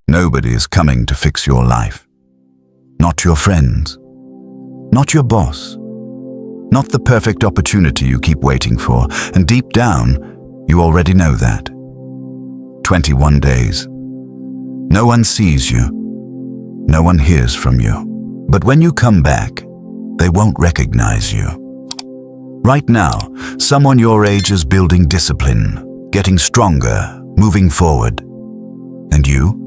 Nobody is coming to fix your life. Not your friends. Not your boss. Not the perfect opportunity you keep waiting for, and deep down, you already know that. 21 days. No one sees you. No one hears from you. But when you come back, they won't recognize you. Right now, someone your age is building discipline, getting stronger, moving forward. And you?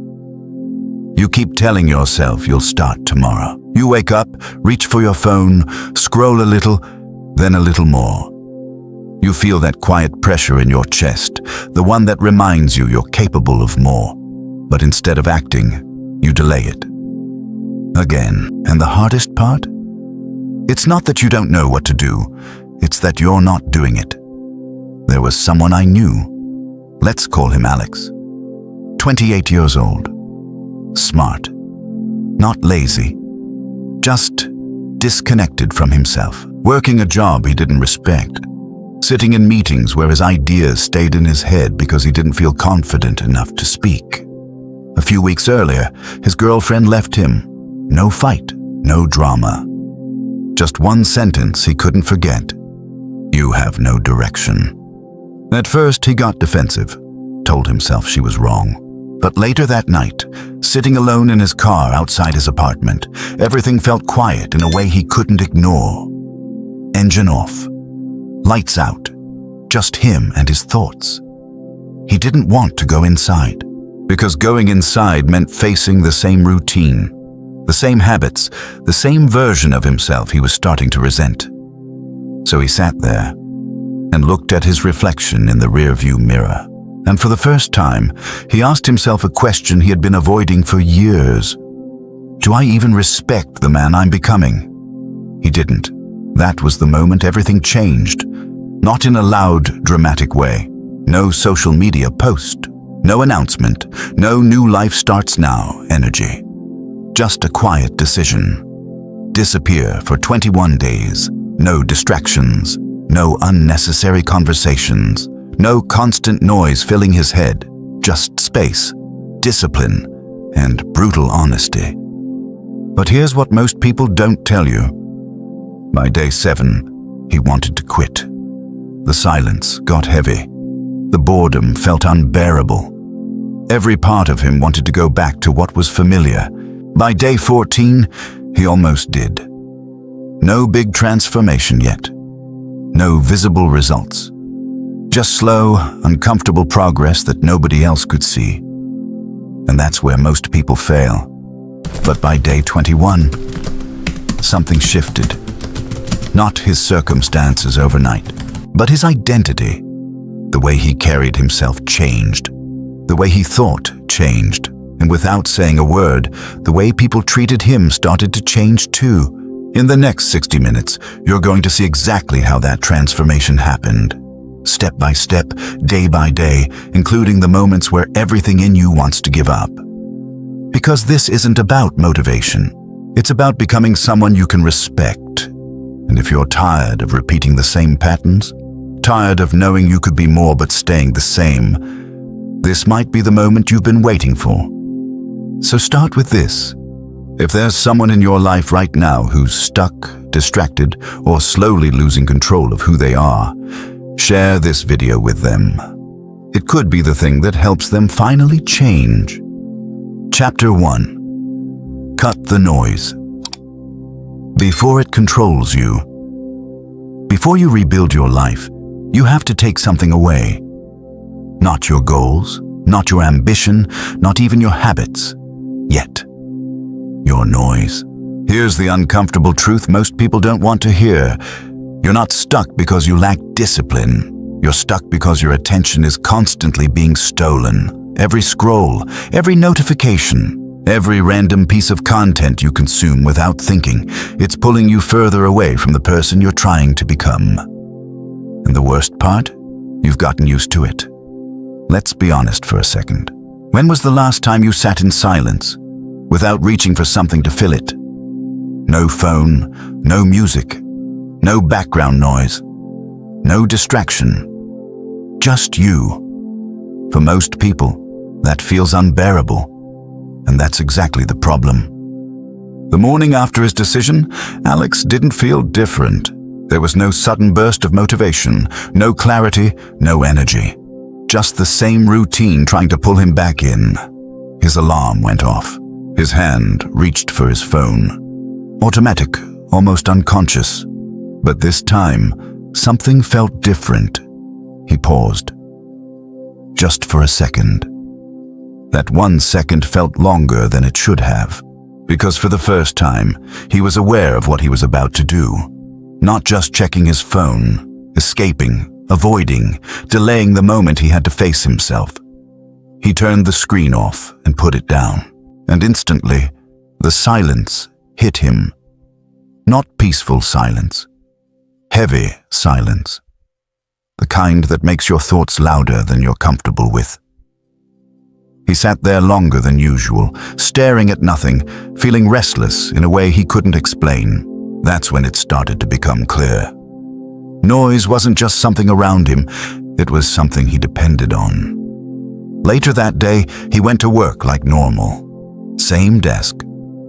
You keep telling yourself you'll start tomorrow. You wake up, reach for your phone, scroll a little, then a little more. You feel that quiet pressure in your chest, the one that reminds you you're capable of more. But instead of acting, you delay it. Again. And the hardest part? It's not that you don't know what to do, it's that you're not doing it. There was someone I knew. Let's call him Alex. 28 years old. Smart. Not lazy. Just disconnected from himself. Working a job he didn't respect. Sitting in meetings where his ideas stayed in his head because he didn't feel confident enough to speak. A few weeks earlier, his girlfriend left him. No fight, no drama. Just one sentence he couldn't forget. You have no direction. At first, he got defensive, told himself she was wrong. But later that night, sitting alone in his car outside his apartment, everything felt quiet in a way he couldn't ignore. Engine off. Lights out. Just him and his thoughts. He didn't want to go inside, because going inside meant facing the same routine, the same habits, the same version of himself he was starting to resent. So he sat there and looked at his reflection in the rearview mirror. And for the first time, he asked himself a question he had been avoiding for years. Do I even respect the man I'm becoming? He didn't. That was the moment everything changed. Not in a loud, dramatic way. No social media post. No announcement. No new life starts now energy. Just a quiet decision. Disappear for 21 days. No distractions. No unnecessary conversations. No constant noise filling his head, just space, discipline, and brutal honesty. But here's what most people don't tell you. By day 7, he wanted to quit. The silence got heavy. The boredom felt unbearable. Every part of him wanted to go back to what was familiar. By day 14, he almost did. No big transformation yet. No visible results. Just slow, uncomfortable progress that nobody else could see. And that's where most people fail. But by day 21, something shifted. Not his circumstances overnight, but his identity. The way he carried himself changed. The way he thought changed. And without saying a word, the way people treated him started to change too. In the next 60 minutes, you're going to see exactly how that transformation happened. Step by step, day by day, including the moments where everything in you wants to give up. Because this isn't about motivation. It's about becoming someone you can respect. And if you're tired of repeating the same patterns, tired of knowing you could be more but staying the same, this might be the moment you've been waiting for. So start with this. If there's someone in your life right now who's stuck, distracted, or slowly losing control of who they are, share this video with them. It could be the thing that helps them finally change. Chapter 1. Cut the noise. Before it controls you. Before you rebuild your life, you have to take something away. Not your goals, not your ambition, not even your habits. Yet. Your noise. Here's the uncomfortable truth most people don't want to hear. You're not stuck because you lack discipline. You're stuck because your attention is constantly being stolen. Every scroll, every notification, every random piece of content you consume without thinking, it's pulling you further away from the person you're trying to become. And the worst part? You've gotten used to it. Let's be honest for a second. When was the last time you sat in silence, without reaching for something to fill it? No phone, no music, no background noise, no distraction, just you. For most people, that feels unbearable. And that's exactly the problem. The morning after his decision, Alex didn't feel different. There was no sudden burst of motivation, no clarity, no energy. Just the same routine trying to pull him back in. His alarm went off. His hand reached for his phone. Automatic, almost unconscious. But this time, something felt different. He paused. Just for a second. That 1 second felt longer than it should have, because for the first time, he was aware of what he was about to do. Not just checking his phone, escaping, avoiding, delaying the moment he had to face himself. He turned the screen off and put it down, and instantly, the silence hit him. Not peaceful silence. Heavy silence. The kind that makes your thoughts louder than you're comfortable with. He sat there longer than usual, staring at nothing, feeling restless in a way he couldn't explain. That's when it started to become clear. Noise wasn't just something around him, it was something he depended on. Later that day, he went to work like normal. Same desk,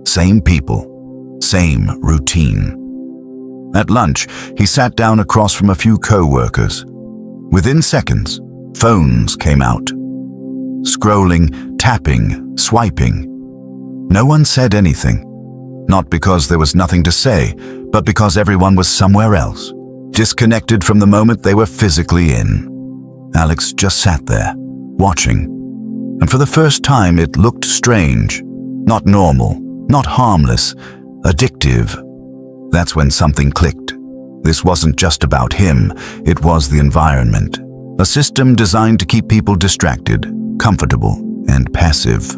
same people, same routine. At lunch, he sat down across from a few co-workers. Within seconds, phones came out. Scrolling, tapping, swiping. No one said anything. Not because there was nothing to say, but because everyone was somewhere else, disconnected from the moment they were physically in. Alex just sat there, watching. And for the first time, it looked strange. Not normal, not harmless, addictive. That's when something clicked. This wasn't just about him, it was the environment. A system designed to keep people distracted, comfortable, and passive.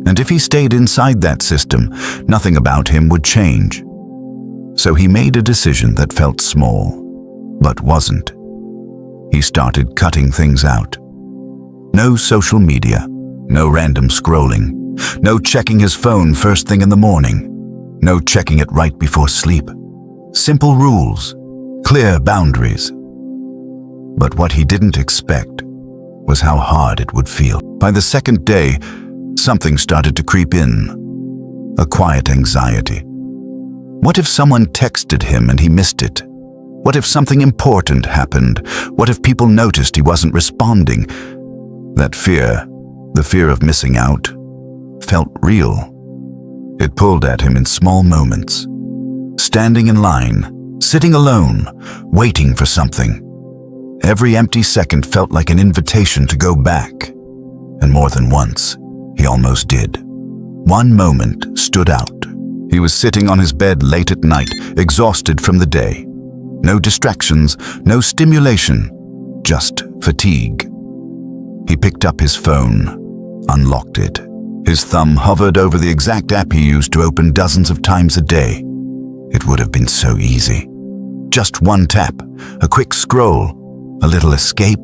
And if he stayed inside that system, nothing about him would change. So he made a decision that felt small, but wasn't. He started cutting things out. No social media, no random scrolling, no checking his phone first thing in the morning, no checking it right before sleep. Simple rules, clear boundaries. But what he didn't expect was how hard it would feel. By the second day, something started to creep in. A quiet anxiety. What if someone texted him and he missed it? What if something important happened? What if people noticed he wasn't responding? That fear, the fear of missing out, felt real. It pulled at him in small moments. Standing in line, sitting alone, waiting for something. Every empty second felt like an invitation to go back. And more than once, he almost did. One moment stood out. He was sitting on his bed late at night, exhausted from the day. No distractions, no stimulation, just fatigue. He picked up his phone, unlocked it. His thumb hovered over the exact app he used to open dozens of times a day. It would have been so easy. Just one tap, a quick scroll, a little escape,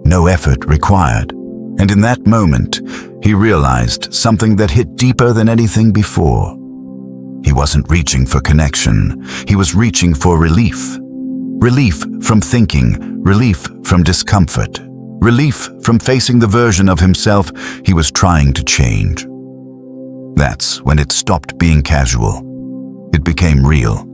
no effort required. And in that moment, he realized something that hit deeper than anything before. He wasn't reaching for connection. He was reaching for relief. Relief from thinking, relief from discomfort, relief from facing the version of himself he was trying to change. That's when it stopped being casual. It became real.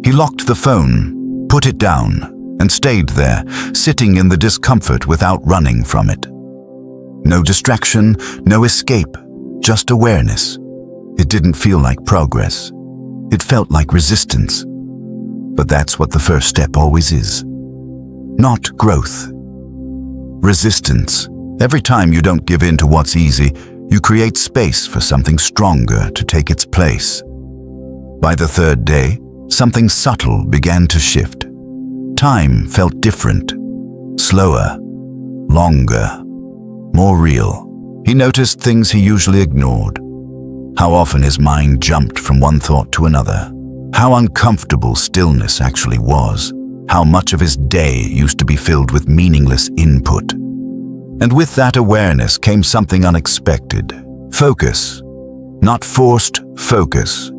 He locked the phone, put it down, and stayed there, sitting in the discomfort without running from it. No distraction, no escape, just awareness. It didn't feel like progress. It felt like resistance. But that's what the first step always is. Not growth. Resistance. Every time you don't give in to what's easy, you create space for something stronger to take its place. By the third day, something subtle began to shift. Time felt different, slower, longer, more real. He noticed things he usually ignored. How often his mind jumped from one thought to another. How uncomfortable stillness actually was. How much of his day used to be filled with meaningless input. And with that awareness came something unexpected. Focus. Not forced focus.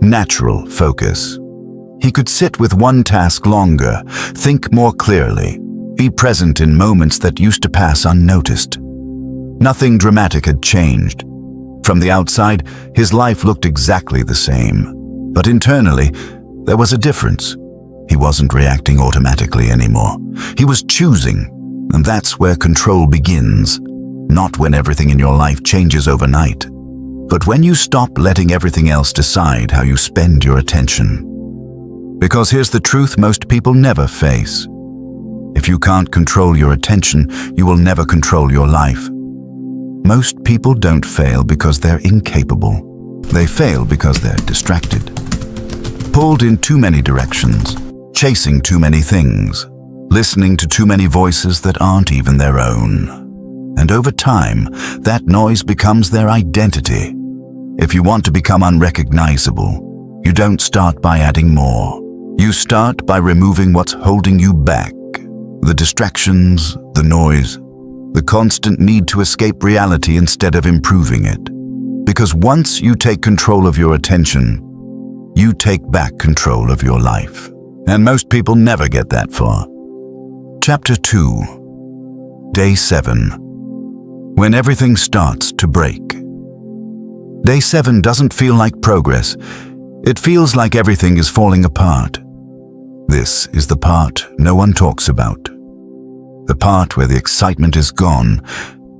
Natural focus. He could sit with one task longer, think more clearly, be present in moments that used to pass unnoticed. Nothing dramatic had changed, From the outside, his life looked exactly the same. But internally, there was a difference. He wasn't reacting automatically anymore. He was choosing, and that's where control begins. Not when everything in your life changes overnight, but when you stop letting everything else decide how you spend your attention. Because here's the truth most people never face. If you can't control your attention, you will never control your life. Most people don't fail because they're incapable. They fail because they're distracted. Pulled in too many directions, chasing too many things, listening to too many voices that aren't even their own. And over time, that noise becomes their identity. If you want to become unrecognizable, you don't start by adding more. You start by removing what's holding you back. The distractions, the noise, the constant need to escape reality instead of improving it. Because once you take control of your attention, you take back control of your life. And most people never get that far. Chapter 2. Day 7. When everything starts to break. Day 7 doesn't feel like progress. It feels like everything is falling apart. This is the part no one talks about. The part where the excitement is gone,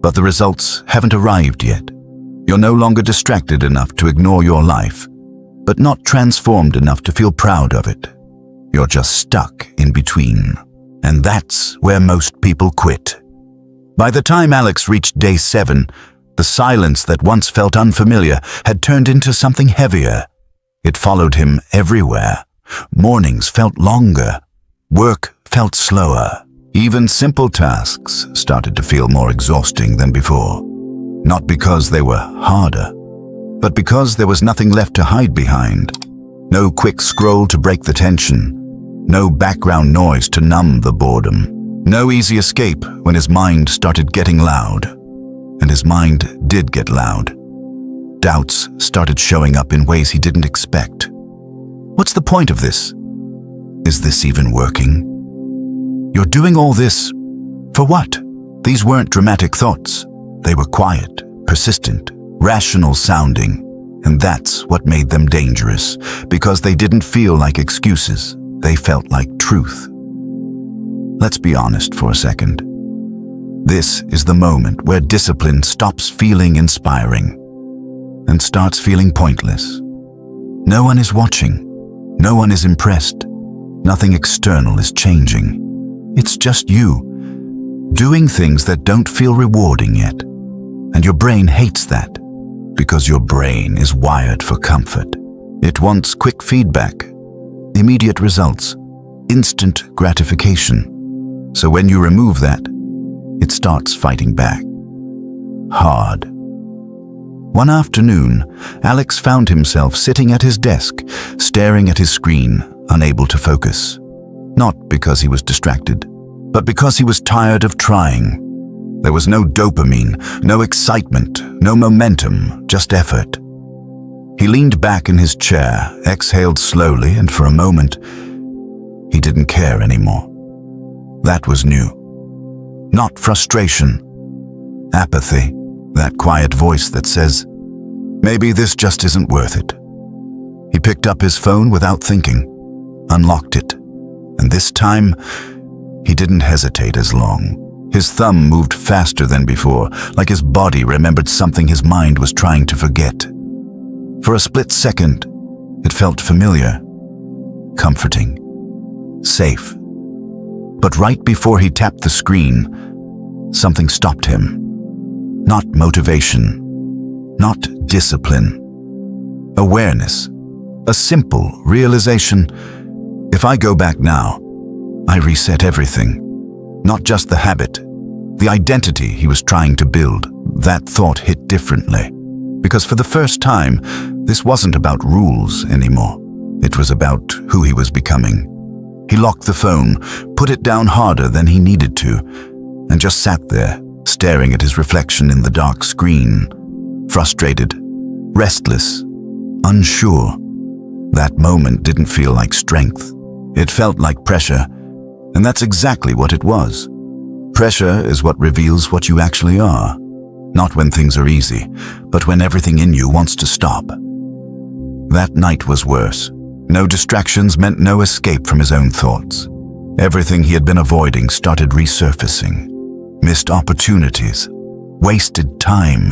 but the results haven't arrived yet. You're no longer distracted enough to ignore your life, but not transformed enough to feel proud of it. You're just stuck in between. And that's where most people quit. By the time Alex reached day 7, the silence that once felt unfamiliar had turned into something heavier. It followed him everywhere. Mornings felt longer. Work felt slower. Even simple tasks started to feel more exhausting than before. Not because they were harder, but because there was nothing left to hide behind. No quick scroll to break the tension. No background noise to numb the boredom. No easy escape when his mind started getting loud. And his mind did get loud. Doubts started showing up in ways he didn't expect. What's the point of this? Is this even working? You're doing all this for what? These weren't dramatic thoughts. They were quiet, persistent, rational sounding. And that's what made them dangerous, because they didn't feel like excuses. They felt like truth. Let's be honest for a second. This is the moment where discipline stops feeling inspiring and starts feeling pointless. No one is watching. No one is impressed. Nothing external is changing. It's just you, doing things that don't feel rewarding yet. And your brain hates that, because your brain is wired for comfort. It wants quick feedback, immediate results, instant gratification. So when you remove that, it starts fighting back. Hard. One afternoon, Alex found himself sitting at his desk, staring at his screen, unable to focus. Not because he was distracted, but because he was tired of trying. There was no dopamine, no excitement, no momentum, just effort. He leaned back in his chair, exhaled slowly, and for a moment, he didn't care anymore. That was new. Not frustration, apathy, that quiet voice that says, maybe this just isn't worth it. He picked up his phone without thinking, unlocked it, and this time, he didn't hesitate as long. His thumb moved faster than before, like his body remembered something his mind was trying to forget. For a split second, it felt familiar, comforting, safe. But right before he tapped the screen, something stopped him. Not motivation, not discipline. Awareness. A simple realization. If I go back now, I reset everything. Not just the habit, the identity he was trying to build. That thought hit differently. Because for the first time, this wasn't about rules anymore. It was about who he was becoming. He locked the phone, put it down harder than he needed to, and just sat there, staring at his reflection in the dark screen. Frustrated, restless, unsure. That moment didn't feel like strength. It felt like pressure, and that's exactly what it was. Pressure is what reveals what you actually are. Not when things are easy, but when everything in you wants to stop. That night was worse. No distractions meant no escape from his own thoughts. Everything he had been avoiding started resurfacing. Missed opportunities, wasted time,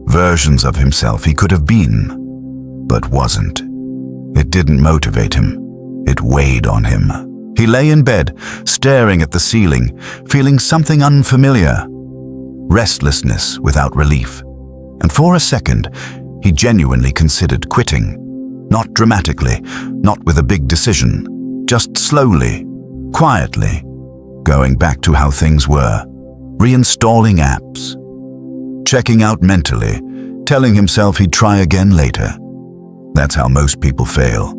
versions of himself he could have been, but wasn't. It didn't motivate him. It weighed on him. He lay in bed, staring at the ceiling, feeling something unfamiliar. Restlessness without relief. And for a second, he genuinely considered quitting. Not dramatically, not with a big decision, just slowly, quietly, going back to how things were, reinstalling apps, checking out mentally, telling himself he'd try again later. That's how most people fail.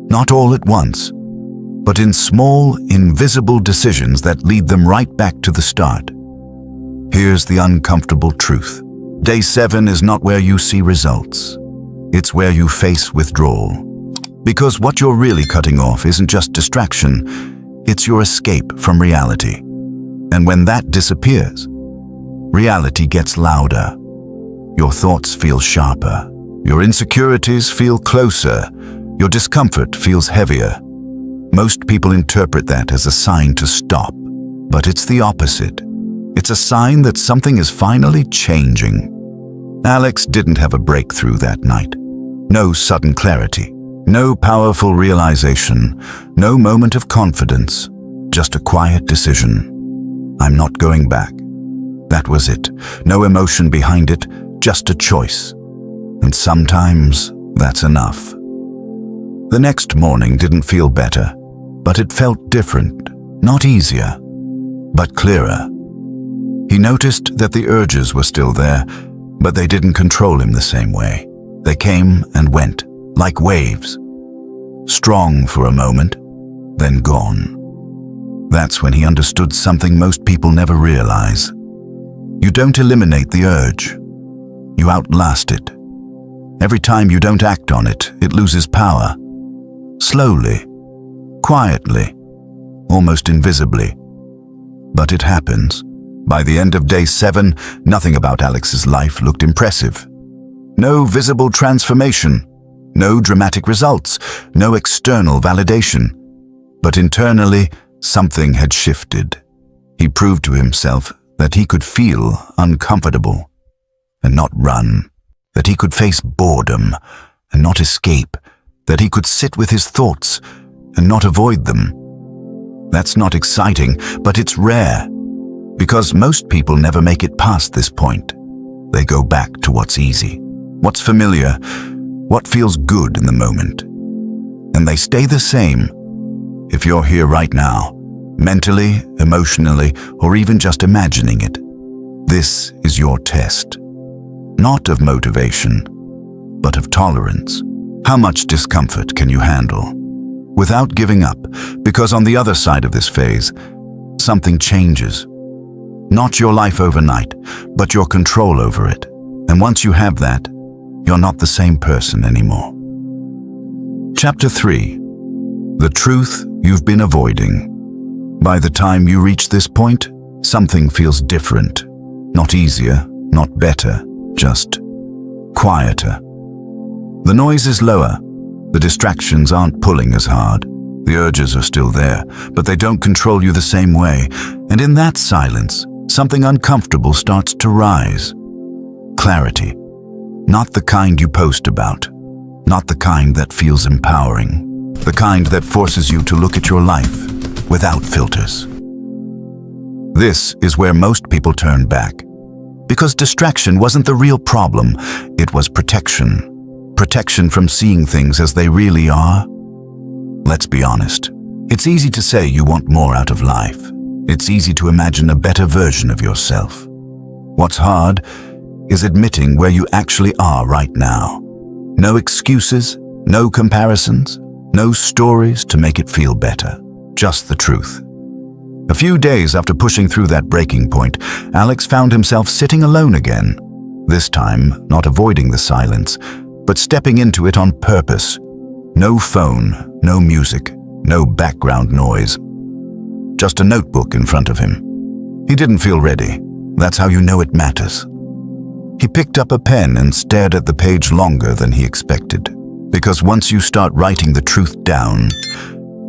Not all at once, but in small, invisible decisions that lead them right back to the start. Here's the uncomfortable truth. Day 7 is not where you see results. It's where you face withdrawal. Because what you're really cutting off isn't just distraction, it's your escape from reality. And when that disappears, reality gets louder. Your thoughts feel sharper. Your insecurities feel closer. Your discomfort feels heavier. Most people interpret that as a sign to stop, but it's the opposite. It's a sign that something is finally changing. Alex didn't have a breakthrough that night. No sudden clarity. No powerful realization. No moment of confidence. Just a quiet decision. I'm not going back. That was it. No emotion behind it, just a choice. And sometimes that's enough. The next morning didn't feel better, but it felt different. Not easier, but clearer. He noticed that the urges were still there, but they didn't control him the same way. They came and went, like waves. Strong for a moment, then gone. That's when he understood something most people never realize. You don't eliminate the urge. You outlast it. Every time you don't act on it, it loses power. Slowly, quietly, almost invisibly. But it happens. By the end of day 7, nothing about Alex's life looked impressive. No visible transformation, no dramatic results, no external validation. But internally, something had shifted. He proved to himself that he could feel uncomfortable and not run, that he could face boredom and not escape, that he could sit with his thoughts and not avoid them. That's not exciting, but it's rare. Because most people never make it past this point. They go back to what's easy, what's familiar, what feels good in the moment. And they stay the same. If you're here right now, mentally, emotionally, or even just imagining it, this is your test. Not of motivation, but of tolerance. How much discomfort can you handle? Without giving up, because on the other side of this phase, something changes. Not your life overnight, but your control over it. And once you have that, you're not the same person anymore. Chapter 3. The truth you've been avoiding. By the time you reach this point, something feels different. Not easier, not better, just quieter. The noise is lower. The distractions aren't pulling as hard. The urges are still there, but they don't control you the same way. And in that silence, something uncomfortable starts to rise. Clarity. Not the kind you post about. Not the kind that feels empowering. The kind that forces you to look at your life without filters. This is where most people turn back. Because distraction wasn't the real problem, it was protection. Protection from seeing things as they really are. Let's be honest. It's easy to say you want more out of life. It's easy to imagine a better version of yourself. What's hard is admitting where you actually are right now. No excuses, no comparisons, no stories to make it feel better. Just the truth. A few days after pushing through that breaking point, Alex found himself sitting alone again. This time, not avoiding the silence, but stepping into it on purpose. No phone, no music, no background noise. Just a notebook in front of him. He didn't feel ready. That's how you know it matters. He picked up a pen and stared at the page longer than he expected. Because once you start writing the truth down,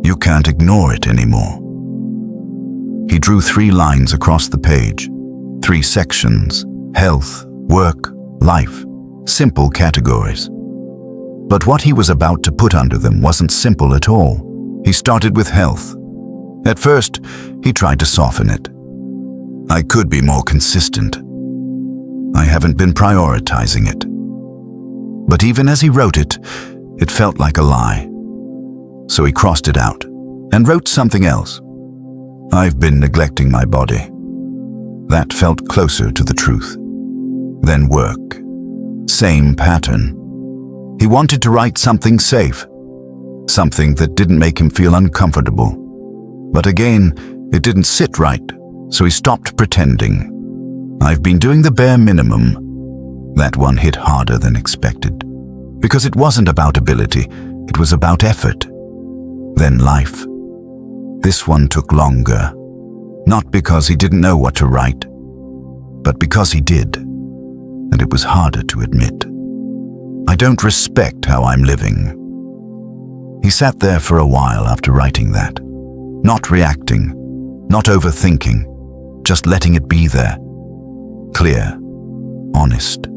you can't ignore it anymore. He drew 3 lines across the page, 3 sections: health, work, life, simple categories. But what he was about to put under them wasn't simple at all. He started with health. At first, he tried to soften it. I could be more consistent. I haven't been prioritizing it. But even as he wrote it, it felt like a lie. So he crossed it out and wrote something else. I've been neglecting my body. That felt closer to the truth. Then work. Same pattern. He wanted to write something safe, something that didn't make him feel uncomfortable. But again, it didn't sit right, so he stopped pretending. I've been doing the bare minimum. That one hit harder than expected. Because it wasn't about ability, it was about effort. Then life. This one took longer. Not because he didn't know what to write, but because he did. And it was harder to admit. I don't respect how I'm living. He sat there for a while after writing that. Not reacting, not overthinking, just letting it be there. Clear, honest,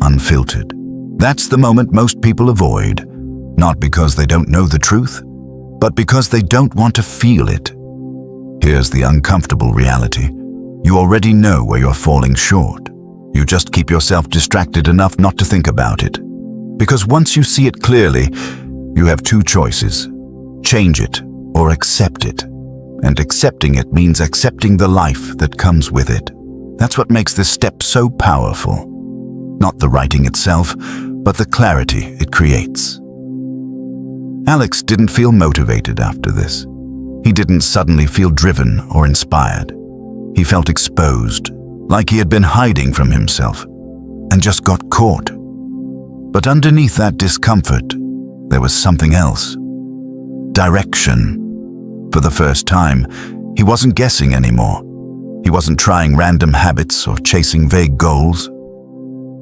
unfiltered. That's the moment most people avoid, not because they don't know the truth, but because they don't want to feel it. Here's the uncomfortable reality. You already know where you're falling short. You just keep yourself distracted enough not to think about it. Because once you see it clearly, you have 2 choices. Change it or accept it. And accepting it means accepting the life that comes with it. That's what makes this step so powerful. Not the writing itself, but the clarity it creates. Alex didn't feel motivated after this. He didn't suddenly feel driven or inspired. He felt exposed, like he had been hiding from himself, and just got caught. But underneath that discomfort, there was something else. Direction. For the first time, he wasn't guessing anymore. He wasn't trying random habits or chasing vague goals.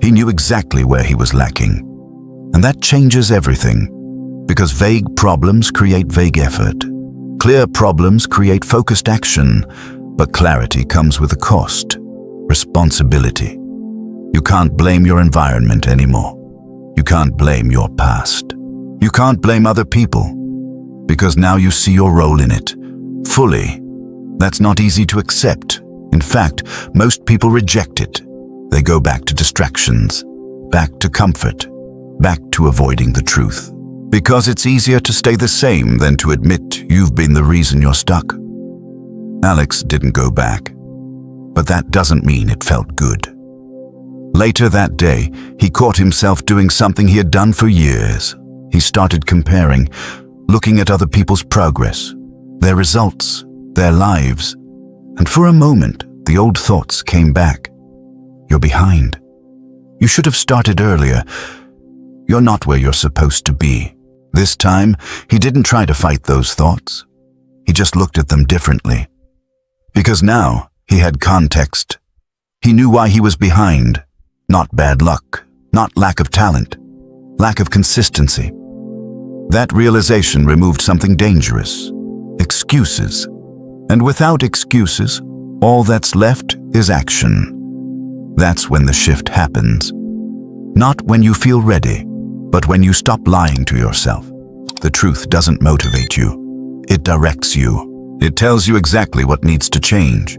He knew exactly where he was lacking. And that changes everything, because vague problems create vague effort. Clear problems create focused action, but clarity comes with a cost. Responsibility. You can't blame your environment anymore. You can't blame your past. You can't blame other people, because now you see your role in it, fully. That's not easy to accept. In fact, most people reject it. They go back to distractions, back to comfort, back to avoiding the truth. Because it's easier to stay the same than to admit you've been the reason you're stuck. Alex didn't go back, but that doesn't mean it felt good. Later that day, he caught himself doing something he had done for years. He started comparing, looking at other people's progress, their results, their lives. And for a moment, the old thoughts came back. You're behind. You should have started earlier. You're not where you're supposed to be. This time, he didn't try to fight those thoughts. He just looked at them differently. Because now, he had context. He knew why he was behind. Not bad luck, not lack of talent, lack of consistency. That realization removed something dangerous. Excuses. And without excuses, all that's left is action. That's when the shift happens. Not when you feel ready, but when you stop lying to yourself. The truth doesn't motivate you. It directs you. It tells you exactly what needs to change,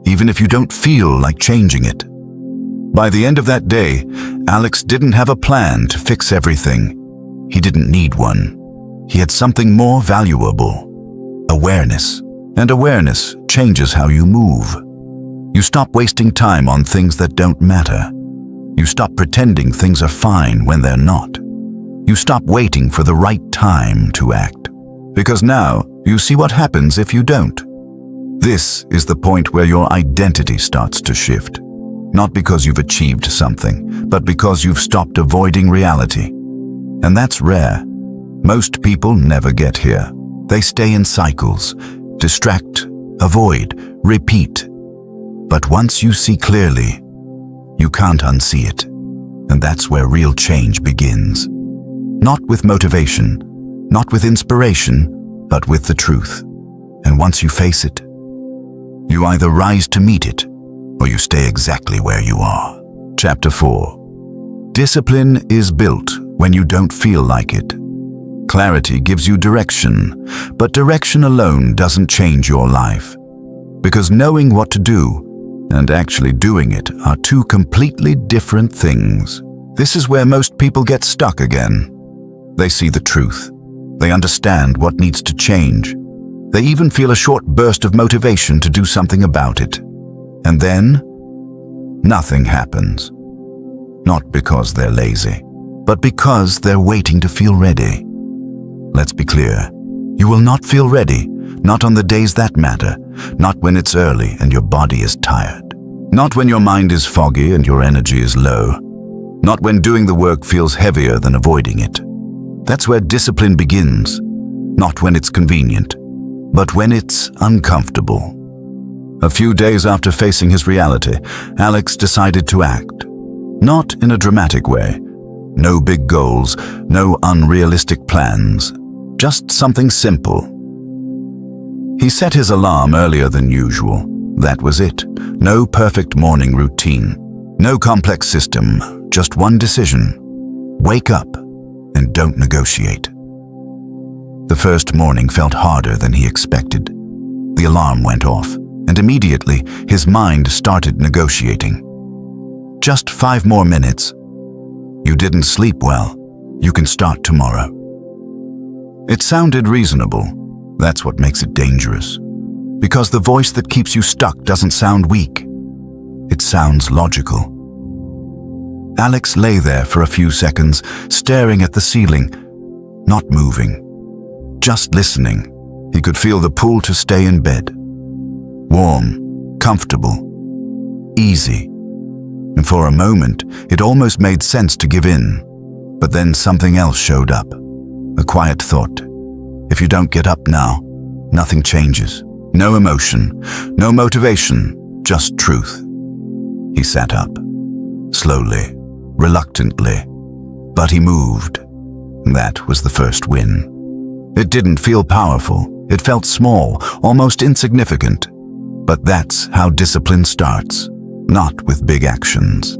even if you don't feel like changing it. By the end of that day, Alex didn't have a plan to fix everything. He didn't need one. He had something more valuable: awareness. And awareness changes how you move. You stop wasting time on things that don't matter. You stop pretending things are fine when they're not. You stop waiting for the right time to act. Because now, you see what happens if you don't. This is the point where your identity starts to shift. Not because you've achieved something, but because you've stopped avoiding reality. And that's rare. Most people never get here. They stay in cycles. Distract, avoid, repeat. But once you see clearly, you can't unsee it. And that's where real change begins. Not with motivation, not with inspiration, but with the truth. And once you face it, you either rise to meet it, or you stay exactly where you are. Chapter 4. Discipline is built when you don't feel like it. Clarity gives you direction, but direction alone doesn't change your life. Because knowing what to do and actually doing it are two completely different things. This is where most people get stuck again. They see the truth. They understand what needs to change. They even feel a short burst of motivation to do something about it. And then, nothing happens. Not because they're lazy, but because they're waiting to feel ready. Let's be clear. You will not feel ready, not on the days that matter, not when it's early and your body is tired, not when your mind is foggy and your energy is low, not when doing the work feels heavier than avoiding it. That's where discipline begins, not when it's convenient, but when it's uncomfortable. A few days after facing his reality, Alex decided to act. Not in a dramatic way. No big goals, no unrealistic plans. Just something simple. He set his alarm earlier than usual. That was it. No perfect morning routine. No complex system. Just one decision. Wake up and don't negotiate. The first morning felt harder than he expected. The alarm went off, and immediately his mind started negotiating. Just 5 more minutes. You didn't sleep well. You can start tomorrow. It sounded reasonable. That's what makes it dangerous. Because the voice that keeps you stuck doesn't sound weak. It sounds logical. Alex lay there for a few seconds, staring at the ceiling, not moving. Just listening. He could feel the pull to stay in bed. Warm, comfortable, easy. And for a moment, it almost made sense to give in. But then something else showed up. A quiet thought. If you don't get up now, nothing changes. No emotion, no motivation, just truth. He sat up. Slowly, reluctantly. But he moved. That was the first win. It didn't feel powerful. It felt small, almost insignificant. But that's how discipline starts. Not with big actions.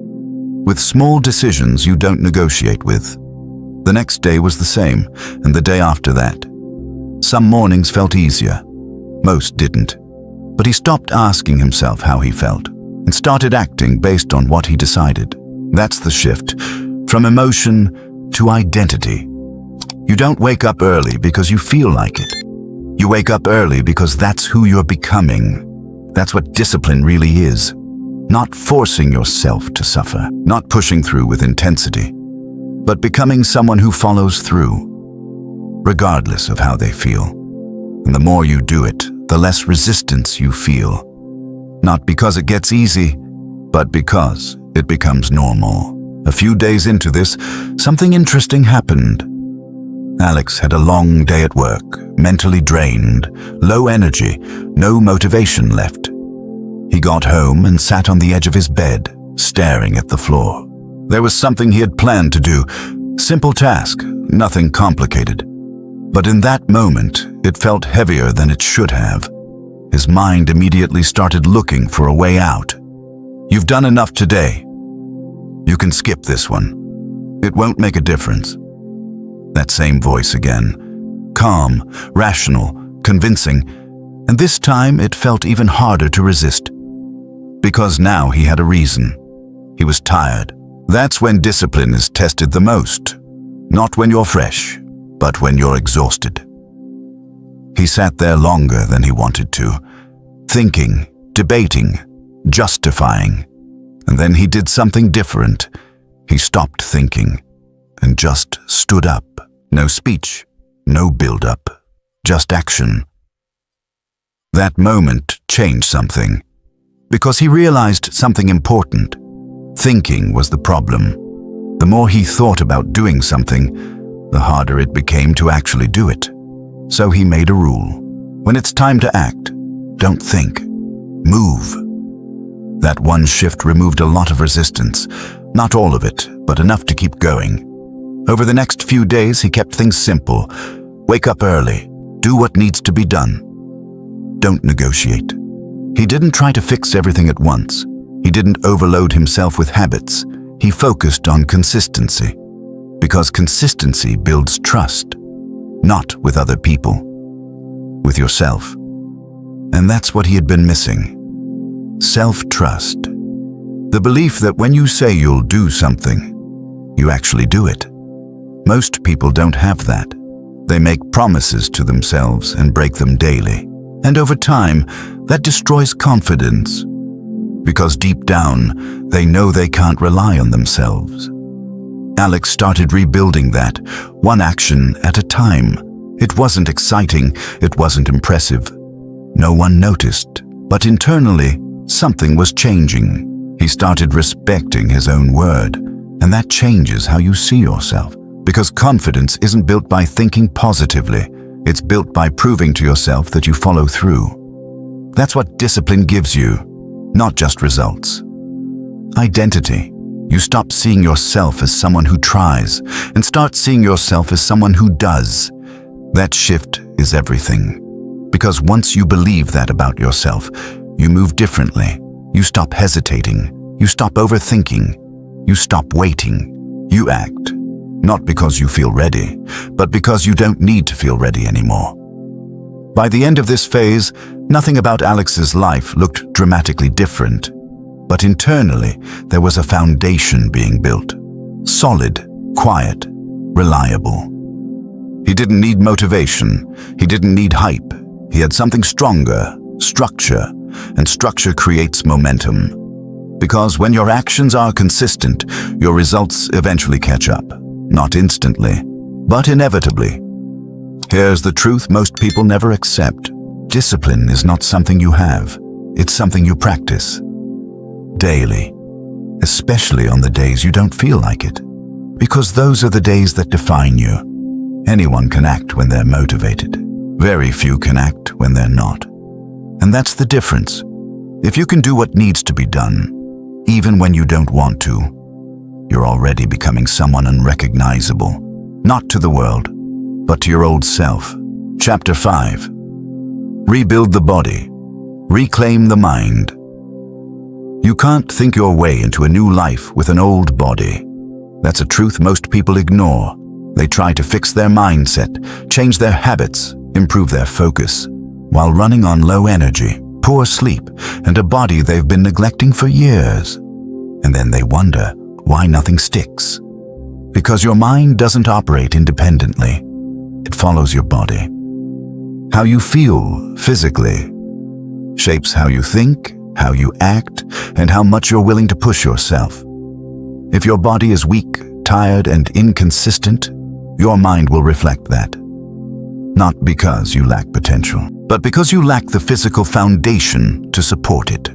With small decisions you don't negotiate with. The next day was the same, and the day after that. Some mornings felt easier. Most didn't. But he stopped asking himself how he felt, and started acting based on what he decided. That's the shift. From emotion to identity. You don't wake up early because you feel like it. You wake up early because that's who you're becoming. That's what discipline really is. Not forcing yourself to suffer, not pushing through with intensity, but becoming someone who follows through, regardless of how they feel. And the more you do it, the less resistance you feel. Not because it gets easy, but because it becomes normal. A few days into this, something interesting happened. Alex had a long day at work, mentally drained, low energy, no motivation left. He got home and sat on the edge of his bed, staring at the floor. There was something he had planned to do. Simple task, nothing complicated. But in that moment, it felt heavier than it should have. His mind immediately started looking for a way out. You've done enough today. You can skip this one. It won't make a difference. That same voice again. Calm, rational, convincing. And this time it felt even harder to resist. Because now he had a reason. He was tired. That's when discipline is tested the most. Not when you're fresh, but when you're exhausted. He sat there longer than he wanted to, thinking, debating, justifying. And then he did something different. He stopped thinking and just stood up. No speech, no build-up, just action. That moment changed something. Because he realized something important. Thinking was the problem. The more he thought about doing something, the harder it became to actually do it. So he made a rule. When it's time to act, don't think. Move. That one shift removed a lot of resistance. Not all of it, but enough to keep going. Over the next few days, he kept things simple. Wake up early. Do what needs to be done. Don't negotiate. He didn't try to fix everything at once. He didn't overload himself with habits. He focused on consistency. Because consistency builds trust. Not with other people. With yourself. And that's what he had been missing. Self-trust. The belief that when you say you'll do something, you actually do it. Most people don't have that. They make promises to themselves and break them daily. And over time, that destroys confidence. Because deep down, they know they can't rely on themselves. Alex started rebuilding that, one action at a time. It wasn't exciting, it wasn't impressive. No one noticed, but internally, something was changing. He started respecting his own word, and that changes how you see yourself. Because confidence isn't built by thinking positively, it's built by proving to yourself that you follow through. That's what discipline gives you, not just results. Identity. You stop seeing yourself as someone who tries and start seeing yourself as someone who does. That shift is everything. Because once you believe that about yourself, you move differently. You stop hesitating. You stop overthinking. You stop waiting. You act. Not because you feel ready, but because you don't need to feel ready anymore. By the end of this phase, nothing about Alex's life looked dramatically different. But internally, there was a foundation being built. Solid, quiet, reliable. He didn't need motivation. He didn't need hype. He had something stronger, structure, and structure creates momentum. Because when your actions are consistent, your results eventually catch up. Not instantly, but inevitably. Here's the truth most people never accept. Discipline is not something you have. It's something you practice. Daily. Especially on the days you don't feel like it. Because those are the days that define you. Anyone can act when they're motivated. Very few can act when they're not. And that's the difference. If you can do what needs to be done, even when you don't want to, you're already becoming someone unrecognizable. Not to the world, but to your old self. Chapter 5. Rebuild the body. Reclaim the mind. You can't think your way into a new life with an old body. That's a truth most people ignore. They try to fix their mindset, change their habits, improve their focus, while running on low energy, poor sleep, and a body they've been neglecting for years. And then they wonder why nothing sticks. Because your mind doesn't operate independently. It follows your body. How you feel physically shapes how you think, how you act, and how much you're willing to push yourself. If your body is weak, tired, and inconsistent, your mind will reflect that. Not because you lack potential, but because you lack the physical foundation to support it.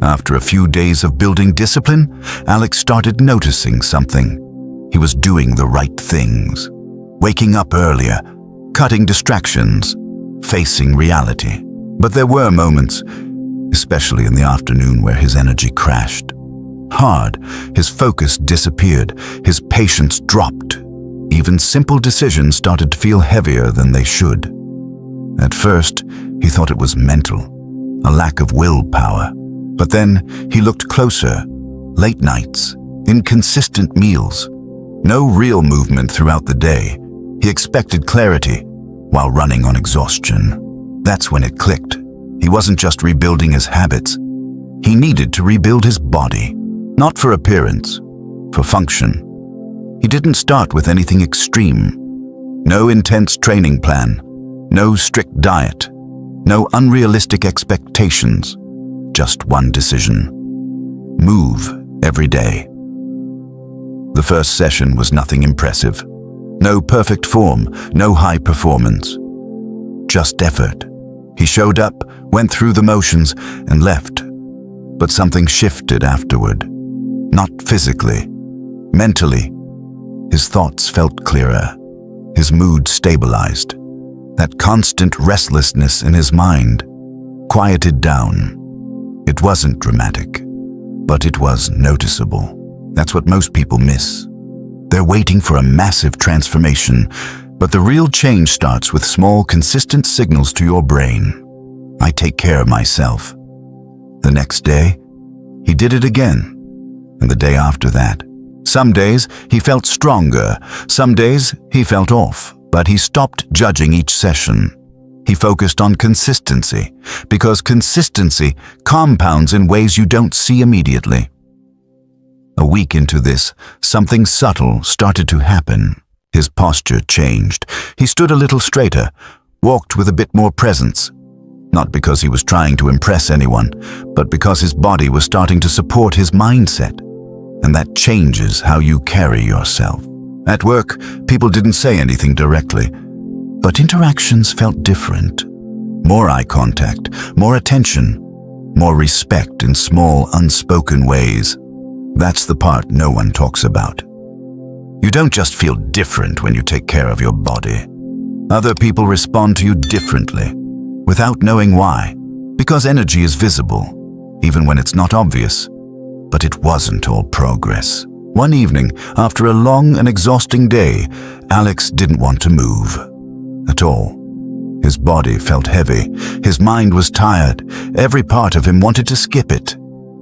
After a few days of building discipline, Alex started noticing something. He was doing the right things. Waking up earlier, cutting distractions, facing reality. But there were moments, especially in the afternoon, where his energy crashed. Hard, his focus disappeared, his patience dropped. Even simple decisions started to feel heavier than they should. At first, he thought it was mental, a lack of willpower. But then he looked closer. Late nights, inconsistent meals, no real movement throughout the day. He expected clarity while running on exhaustion. That's when it clicked. He wasn't just rebuilding his habits. He needed to rebuild his body, not for appearance, for function. He didn't start with anything extreme. No intense training plan, no strict diet, no unrealistic expectations. Just one decision. Move every day. The first session was nothing impressive. No perfect form, no high performance. Just effort. He showed up, went through the motions, and left. But something shifted afterward. Not physically. Mentally. His thoughts felt clearer. His mood stabilized. That constant restlessness in his mind quieted down. It wasn't dramatic, but it was noticeable. That's what most people miss. They're waiting for a massive transformation, but the real change starts with small, consistent signals to your brain. I take care of myself. The next day, he did it again, and the day after that. Some days he felt stronger, some days he felt off, but he stopped judging each session. He focused on consistency, because consistency compounds in ways you don't see immediately. A week into this, something subtle started to happen. His posture changed. He stood a little straighter, walked with a bit more presence. Not because he was trying to impress anyone, but because his body was starting to support his mindset. And that changes how you carry yourself. At work, people didn't say anything directly, but interactions felt different. More eye contact, more attention, more respect in small, unspoken ways. That's the part no one talks about. You don't just feel different when you take care of your body. Other people respond to you differently, without knowing why, because energy is visible, even when it's not obvious. But it wasn't all progress. One evening, after a long and exhausting day, Alex didn't want to move at all. His body felt heavy. His mind was tired. Every part of him wanted to skip it.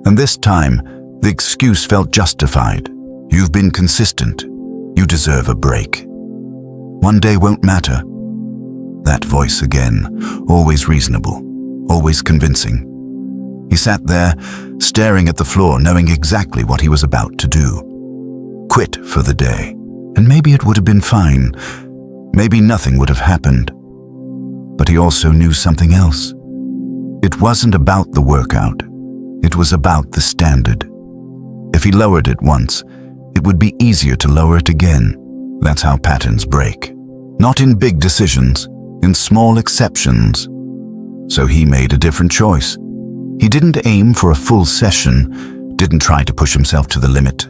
And this time, the excuse felt justified. You've been consistent. You deserve a break. One day won't matter. That voice again, always reasonable, always convincing. He sat there, staring at the floor, knowing exactly what he was about to do. Quit for the day. And maybe it would have been fine. Maybe nothing would have happened. But he also knew something else. It wasn't about the workout. It was about the standard. If he lowered it once, it would be easier to lower it again. That's how patterns break. Not in big decisions, in small exceptions. So he made a different choice. He didn't aim for a full session, didn't try to push himself to the limit.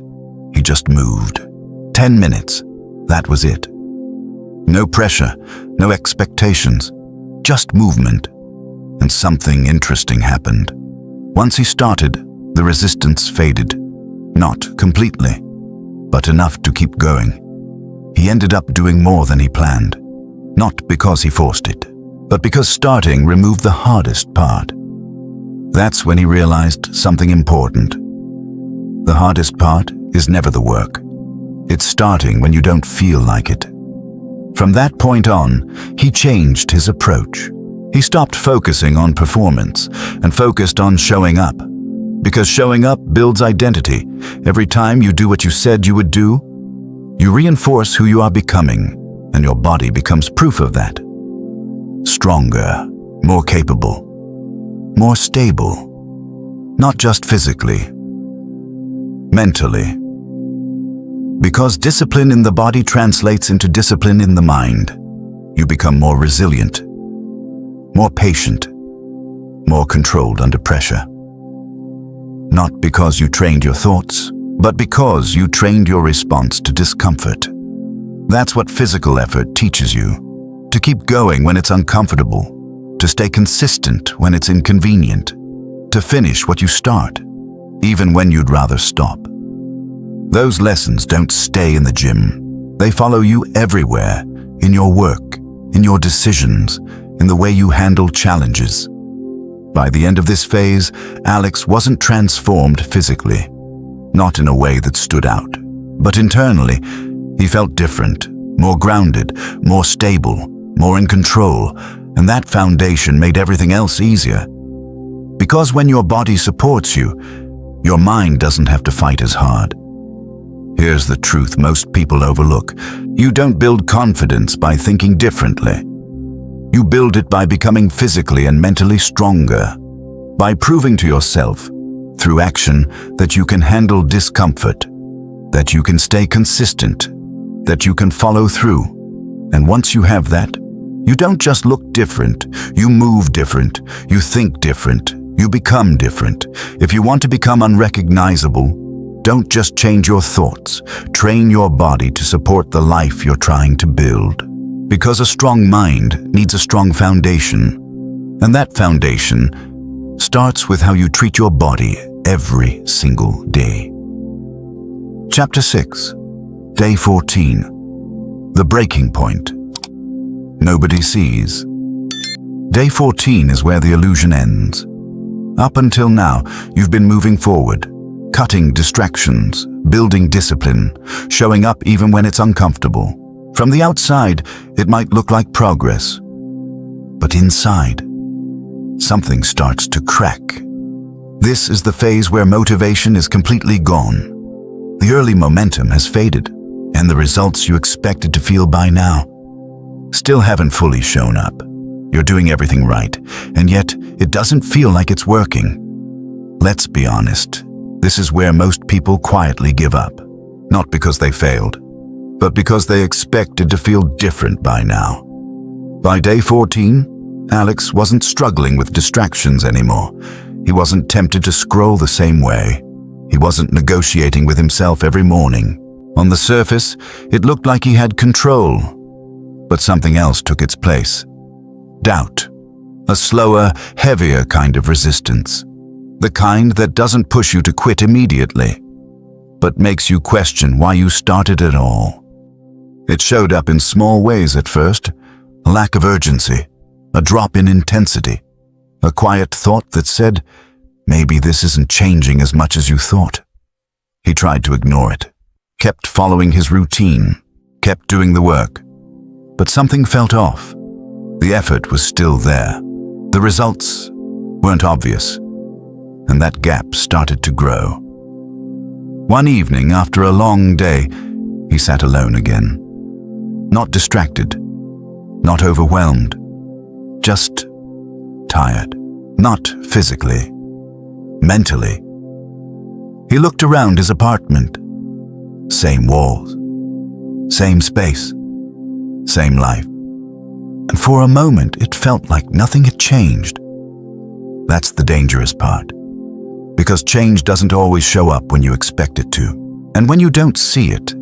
He just moved. 10 minutes. That was it. No pressure, no expectations, just movement. And something interesting happened. Once he started, the resistance faded. Not completely, but enough to keep going. He ended up doing more than he planned. Not because he forced it, but because starting removed the hardest part. That's when he realized something important. The hardest part is never the work. It's starting when you don't feel like it. From that point on, he changed his approach. He stopped focusing on performance and focused on showing up. Because showing up builds identity. Every time you do what you said you would do, you reinforce who you are becoming, and your body becomes proof of that. Stronger, more capable, more stable. Not just physically, mentally. Because discipline in the body translates into discipline in the mind. You become more resilient, more patient, more controlled under pressure. Not because you trained your thoughts, but because you trained your response to discomfort. That's what physical effort teaches you. To keep going when it's uncomfortable, to stay consistent when it's inconvenient, to finish what you start, even when you'd rather stop. Those lessons don't stay in the gym. They follow you everywhere, in your work, in your decisions, in the way you handle challenges. By the end of this phase, Alex wasn't transformed physically, not in a way that stood out, but internally, he felt different, more grounded, more stable, more in control, and that foundation made everything else easier. Because when your body supports you, your mind doesn't have to fight as hard. Here's the truth most people overlook. You don't build confidence by thinking differently. You build it by becoming physically and mentally stronger, by proving to yourself, through action, that you can handle discomfort, that you can stay consistent, that you can follow through. And once you have that, you don't just look different, you move different, you think different, you become different. If you want to become unrecognizable, don't just change your thoughts, train your body to support the life you're trying to build. Because a strong mind needs a strong foundation, and that foundation starts starts with how you treat your body every single day. Chapter 6. Day 14. The breaking point. Nobody sees. Day 14 is where the illusion ends. Up until now, you've been moving forward, cutting distractions, building discipline, showing up even when it's uncomfortable. From the outside, it might look like progress. But inside, something starts to crack. This is the phase where motivation is completely gone. The early momentum has faded, and the results you expected to feel by now still haven't fully shown up. You're doing everything right, and yet it doesn't feel like it's working. Let's be honest, this is where most people quietly give up. Not because they failed, but because they expected to feel different by now. By day 14, Alex wasn't struggling with distractions anymore. He wasn't tempted to scroll the same way. He wasn't negotiating with himself every morning. On the surface, it looked like he had control, but something else took its place. Doubt. A slower, heavier kind of resistance. The kind that doesn't push you to quit immediately, but makes you question why you started at all. It showed up in small ways at first. A lack of urgency, a drop in intensity, a quiet thought that said, maybe this isn't changing as much as you thought. He tried to ignore it, kept following his routine, kept doing the work. But something felt off. The effort was still there. The results weren't obvious, and that gap started to grow. One evening, after a long day, he sat alone again. Not distracted, not overwhelmed, just tired. Not physically, mentally. He looked around his apartment. Same walls, same space, same life. And for a moment, it felt like nothing had changed. That's the dangerous part. Because change doesn't always show up when you expect it to. And when you don't see it,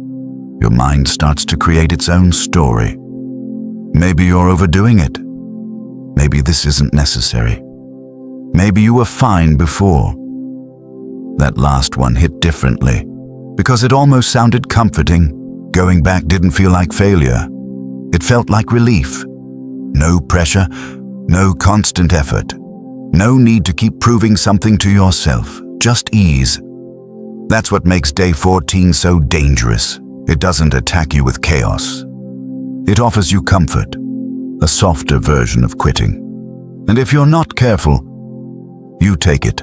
your mind starts to create its own story. Maybe you're overdoing it. Maybe this isn't necessary. Maybe you were fine before. That last one hit differently, because it almost sounded comforting. Going back didn't feel like failure. It felt like relief. No pressure, no constant effort. No need to keep proving something to yourself, just ease. That's what makes day 14 so dangerous. It doesn't attack you with chaos. It offers you comfort, a softer version of quitting. And if you're not careful, you take it.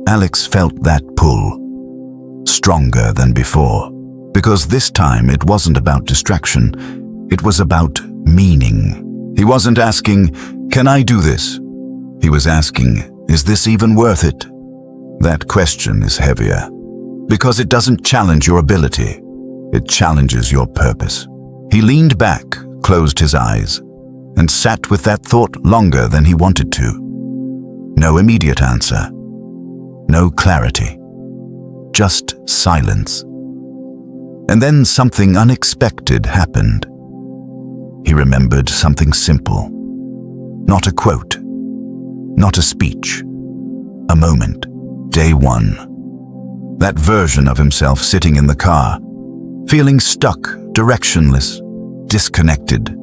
Alex felt that pull, stronger than before, because this time it wasn't about distraction, it was about meaning. He wasn't asking, "Can I do this?" He was asking, "Is this even worth it?" That question is heavier, because it doesn't challenge your ability, it challenges your purpose. He leaned back, closed his eyes, and sat with that thought longer than he wanted to. No immediate answer, no clarity, just silence. And then something unexpected happened. He remembered something simple. Not a quote, not a speech, a moment. Day 1. That version of himself sitting in the car, feeling stuck, directionless, disconnected.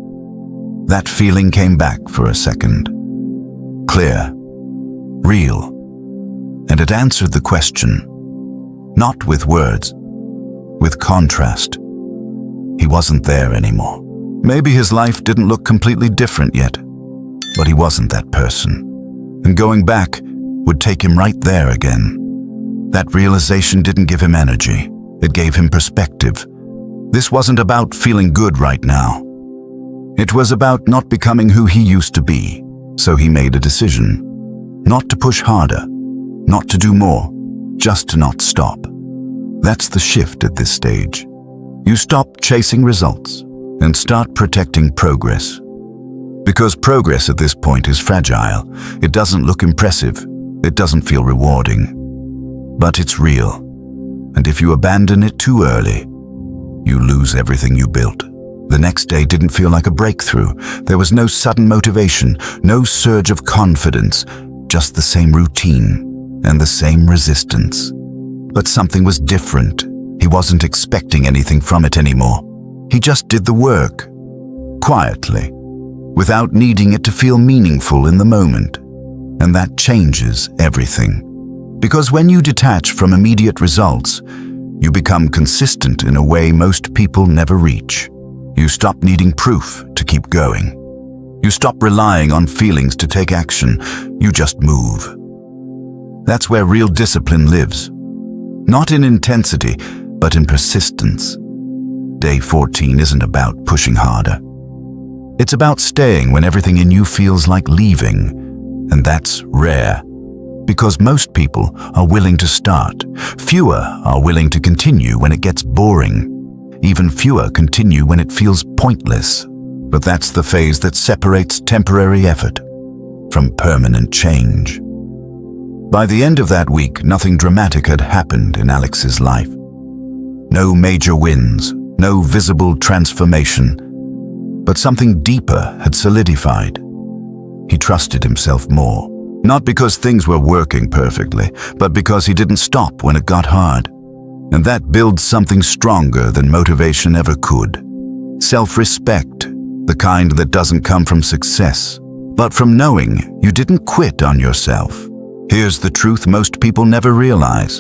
That feeling came back for a second. Clear, real, and it answered the question. Not with words, with contrast. He wasn't there anymore. Maybe his life didn't look completely different yet, but he wasn't that person. And going back would take him right there again. That realization didn't give him energy. It gave him perspective. This wasn't about feeling good right now. It was about not becoming who he used to be. So he made a decision. Not to push harder, not to do more, just to not stop. That's the shift at this stage. You stop chasing results and start protecting progress. Because progress at this point is fragile. It doesn't look impressive. It doesn't feel rewarding. But it's real. And if you abandon it too early, you lose everything you built. The next day didn't feel like a breakthrough. There was no sudden motivation, no surge of confidence, just the same routine and the same resistance. But something was different. He wasn't expecting anything from it anymore. He just did the work, quietly, without needing it to feel meaningful in the moment. And that changes everything. Because when you detach from immediate results, you become consistent in a way most people never reach. You stop needing proof to keep going. You stop relying on feelings to take action. You just move. That's where real discipline lives. Not in intensity, but in persistence. Day 14 isn't about pushing harder. It's about staying when everything in you feels like leaving, and that's rare. Because most people are willing to start. Fewer are willing to continue when it gets boring. Even fewer continue when it feels pointless. But that's the phase that separates temporary effort from permanent change. By the end of that week, nothing dramatic had happened in Alex's life. No major wins, no visible transformation, but something deeper had solidified. He trusted himself more. Not because things were working perfectly, but because he didn't stop when it got hard. And that builds something stronger than motivation ever could. Self-respect, the kind that doesn't come from success, but from knowing you didn't quit on yourself. Here's the truth most people never realize.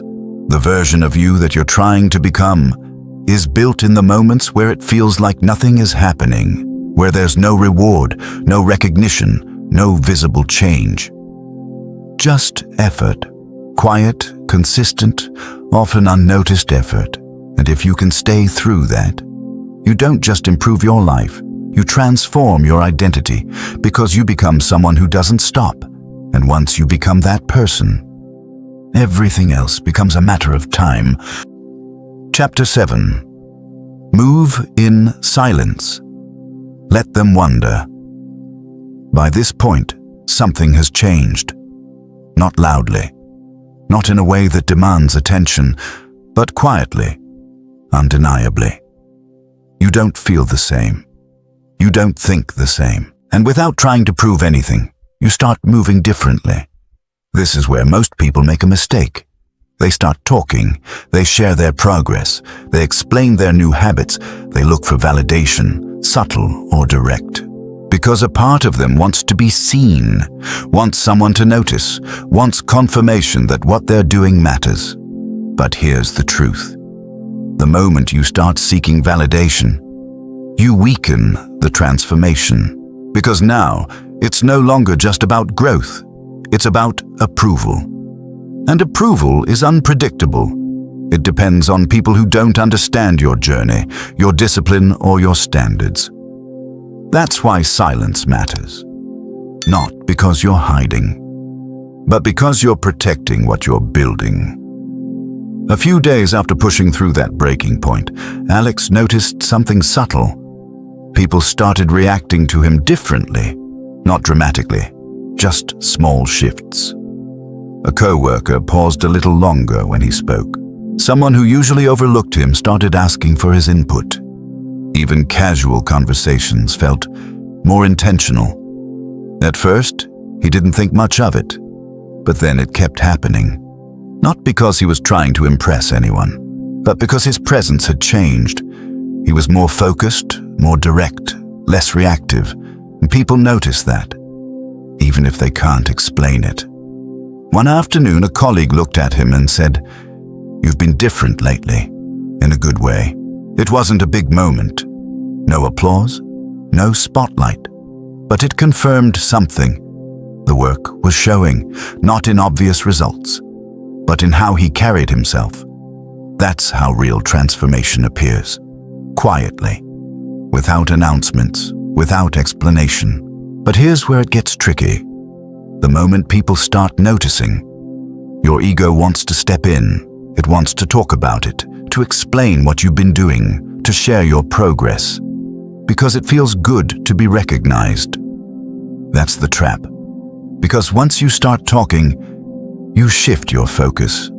The version of you that you're trying to become is built in the moments where it feels like nothing is happening, where there's no reward, no recognition, no visible change. Just effort. Quiet, consistent, often unnoticed effort. And if you can stay through that, you don't just improve your life, you transform your identity because you become someone who doesn't stop. And once you become that person, everything else becomes a matter of time. Chapter 7. Move in silence. Let them wonder. By this point, something has changed. Not loudly, not in a way that demands attention, but quietly, undeniably. You don't feel the same. You don't think the same. And without trying to prove anything, you start moving differently. This is where most people make a mistake. They start talking, they share their progress, they explain their new habits, they look for validation, subtle or direct. Because a part of them wants to be seen, wants someone to notice, wants confirmation that what they're doing matters. But here's the truth. The moment you start seeking validation, you weaken the transformation. Because now, it's no longer just about growth. It's about approval. And approval is unpredictable. It depends on people who don't understand your journey, your discipline, or your standards. That's why silence matters. Not because you're hiding, but because you're protecting what you're building. A few days after pushing through that breaking point, Alex noticed something subtle. People started reacting to him differently, not dramatically, just small shifts. A co-worker paused a little longer when he spoke. Someone who usually overlooked him started asking for his input. Even casual conversations felt more intentional. At first, he didn't think much of it, but then it kept happening. Not because he was trying to impress anyone, but because his presence had changed. He was more focused, more direct, less reactive, and people noticed that, even if they can't explain it. One afternoon, a colleague looked at him and said, "You've been different lately, in a good way." It wasn't a big moment. No applause, no spotlight. But it confirmed something. The work was showing, not in obvious results, but in how he carried himself. That's how real transformation appears. Quietly, without announcements, without explanation. But here's where it gets tricky. The moment people start noticing, your ego wants to step in. It wants to talk about it, to explain what you've been doing, to share your progress, because it feels good to be recognized. That's the trap. Because once you start talking, you shift your focus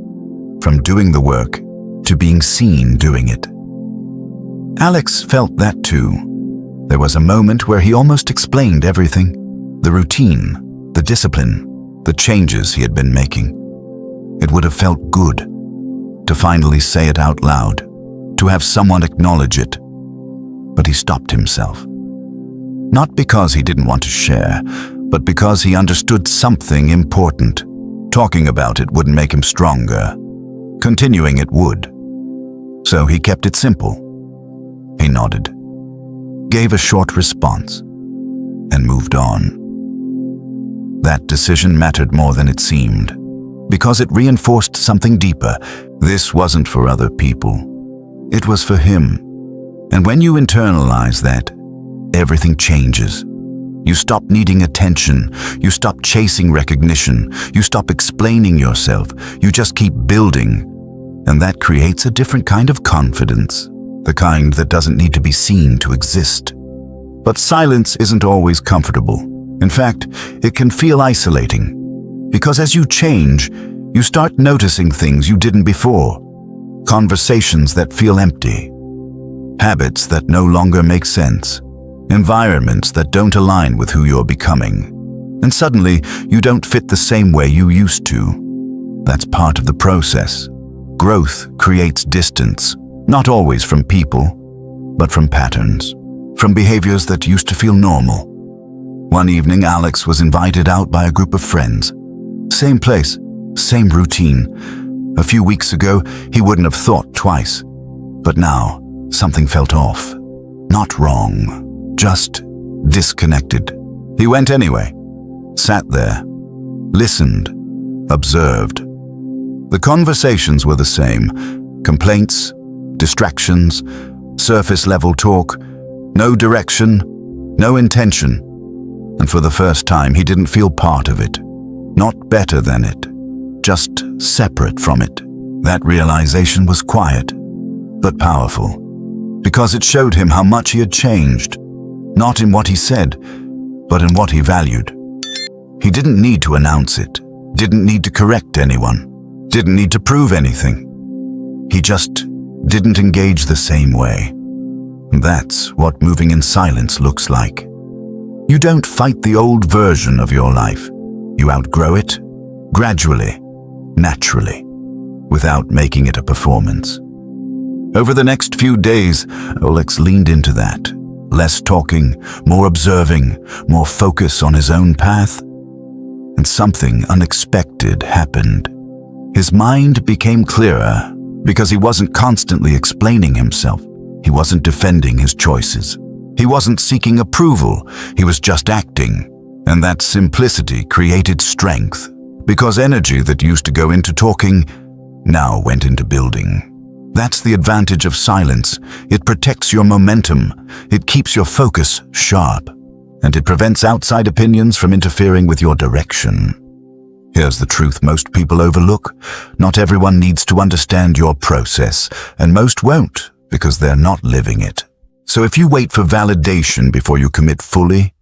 from doing the work to being seen doing it. Alex felt that too. There was a moment where he almost explained everything: the routine, the discipline, the changes he had been making. It would have felt good to finally say it out loud, to have someone acknowledge it. But he stopped himself. Not because he didn't want to share, but because he understood something important. Talking about it wouldn't make him stronger. Continuing it would. So he kept it simple. He nodded, gave a short response, and moved on. That decision mattered more than it seemed, because it reinforced something deeper. This wasn't for other people. It was for him. And when you internalize that, everything changes. You stop needing attention. You stop chasing recognition. You stop explaining yourself. You just keep building. And that creates a different kind of confidence, the kind that doesn't need to be seen to exist. But silence isn't always comfortable. In fact, it can feel isolating. Because as you change, you start noticing things you didn't before. Conversations that feel empty. Habits that no longer make sense. Environments that don't align with who you're becoming. And suddenly, you don't fit the same way you used to. That's part of the process. Growth creates distance, not always from people, but from patterns, from behaviors that used to feel normal. One evening, Alex was invited out by a group of friends. Same place, same routine. A few weeks ago, he wouldn't have thought twice. But now, something felt off. Not wrong, just disconnected. He went anyway, sat there, listened, observed. The conversations were the same. Complaints, distractions, surface-level talk, no direction, no intention. And for the first time, he didn't feel part of it. Not better than it, just separate from it. That realization was quiet, but powerful, because it showed him how much he had changed, not in what he said, but in what he valued. He didn't need to announce it, didn't need to correct anyone, didn't need to prove anything. He just didn't engage the same way. That's what moving in silence looks like. You don't fight the old version of your life. You outgrow it, gradually, naturally, without making it a performance. Over the next few days, Alex leaned into that. Less talking, more observing, more focus on his own path. And something unexpected happened. His mind became clearer because he wasn't constantly explaining himself. He wasn't defending his choices. He wasn't seeking approval, he was just acting. And that simplicity created strength, because energy that used to go into talking now went into building. That's the advantage of silence. It protects your momentum, it keeps your focus sharp, and it prevents outside opinions from interfering with your direction. Here's the truth most people overlook. Not everyone needs to understand your process, and most won't because they're not living it. So if you wait for validation before you commit fully,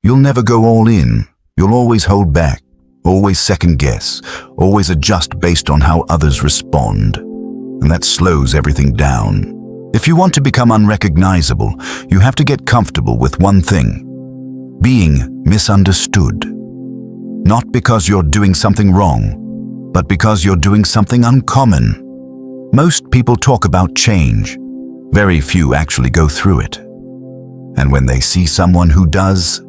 you'll never go all in. You'll always hold back, always second guess, always adjust based on how others respond. And that slows everything down. If you want to become unrecognizable, you have to get comfortable with one thing: being misunderstood. Not because you're doing something wrong, but because you're doing something uncommon. Most people talk about change. Very few actually go through it. And when they see someone who does,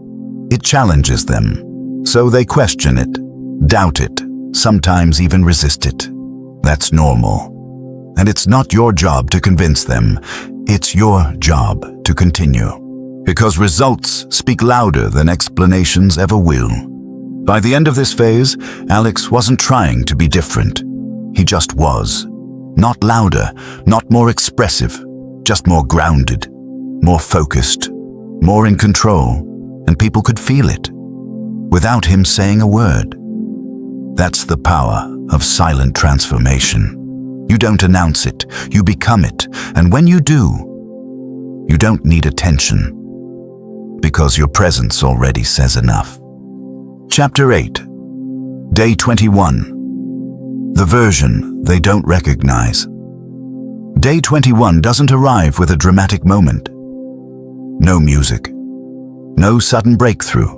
it challenges them. So they question it, doubt it, sometimes even resist it. That's normal. And it's not your job to convince them. It's your job to continue. Because results speak louder than explanations ever will. By the end of this phase, Alex wasn't trying to be different. He just was. Not louder, not more expressive, just more grounded, more focused, more in control, and people could feel it, without him saying a word. That's the power of silent transformation. You don't announce it, you become it, and when you do, you don't need attention, because your presence already says enough. Chapter 8, Day 21. The version they don't recognize. Day 21 doesn't arrive with a dramatic moment. No music. No sudden breakthrough.